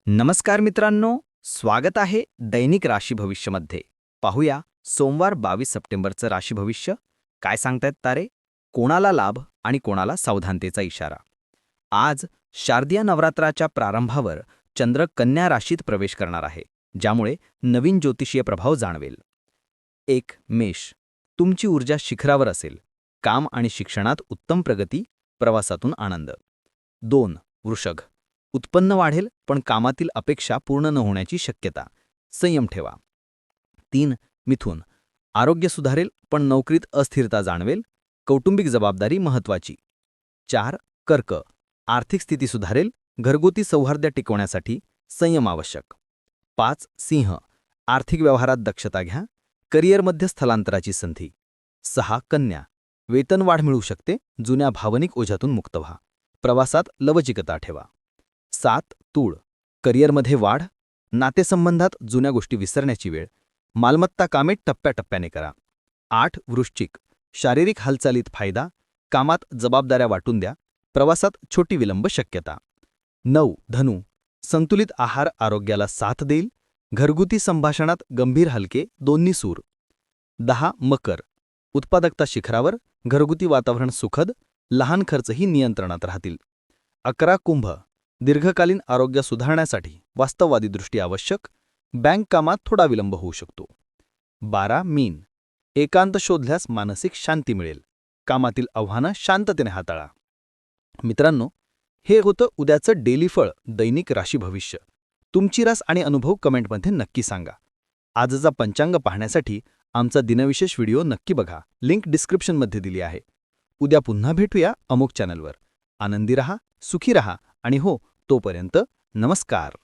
नमस्कार मित्रांनो, स्वागत आहे दैनिक राशी भविष्यमध्ये. पाहूया सोमवार 22 सप्टेंबरचं राशी भविष्य काय सांगतायत तारे, कोणाला लाभ आणि कोणाला सावधानतेचा इशारा. आज शारदीय नवरात्राच्या प्रारंभावर चंद्र कन्या राशीत प्रवेश करणार आहे, ज्यामुळे नवीन ज्योतिषीय प्रभाव जाणवेल. 1. मेष, तुमची ऊर्जा शिखरावर असेल. काम आणि शिक्षणात उत्तम प्रगती, प्रवासातून आनंद. 2. वृषभ, उत्पन्न वाढेल पण कामातील अपेक्षा पूर्ण न होण्याची शक्यता, संयम ठेवा. 3. मिथुन, आरोग्य सुधारेल पण नोकरीत अस्थिरता जाणवेल, कौटुंबिक जबाबदारी महत्त्वाची. 4. कर्क, आर्थिक स्थिती सुधारेल, घरगुती सौहार्द टिकवण्यासाठी संयम आवश्यक. 5. सिंह, आर्थिक व्यवहारात दक्षता घ्या, करिअरमध्ये स्थलांतराची संधी. 6. कन्या, वेतनवाढ मिळू शकते, जुन्या भावनिक ओझ्यातून मुक्त व्हा, प्रवासात लवचिकता ठेवा. 7. तूळ, करिअरमध्ये वाढ, नातेसंबंधात जुन्या गोष्टी विसरण्याची वेळ, मालमत्ता कामे टप्प्याटप्प्याने करा. 8. वृश्चिक, शारीरिक हालचालीत फायदा, कामात जबाबदाऱ्या वाटून द्या, प्रवासात छोटी विलंब शक्यता. 9. धनु, संतुलित आहार आरोग्याला साथ देईल, घरगुती संभाषणात गंभीर हलके दोन्ही सूर. 10. मकर, उत्पादकता शिखरावर, घरगुती वातावरण सुखद, लहान खर्चही नियंत्रणात राहतील. 11. कुंभ, दीर्घकालीन आरोग्य सुधारण्यासाठी वास्तववादी दृष्टी आवश्यक, बँक कामात थोडा विलंब होऊ शकतो. 12. मीन, एकांत शोधल्यास मानसिक शांती मिळेल, कामातील आव्हानं शांततेने हाताळा. मित्रांनो, हे होतं उद्याचं डेली फळ दैनिक राशी भविष्य. तुमची रास आणि अनुभव कमेंटमध्ये नक्की सांगा. आजचा पंचांग पाहण्यासाठी आमचा दिनविशेष व्हिडिओ नक्की बघा, लिंक डिस्क्रिप्शनमध्ये दिली आहे. उद्या पुन्हा भेटूया अमुक चॅनलवर. आनंदी रहा, सुखी रहा आणि हो, तोपर्यंत नमस्कार.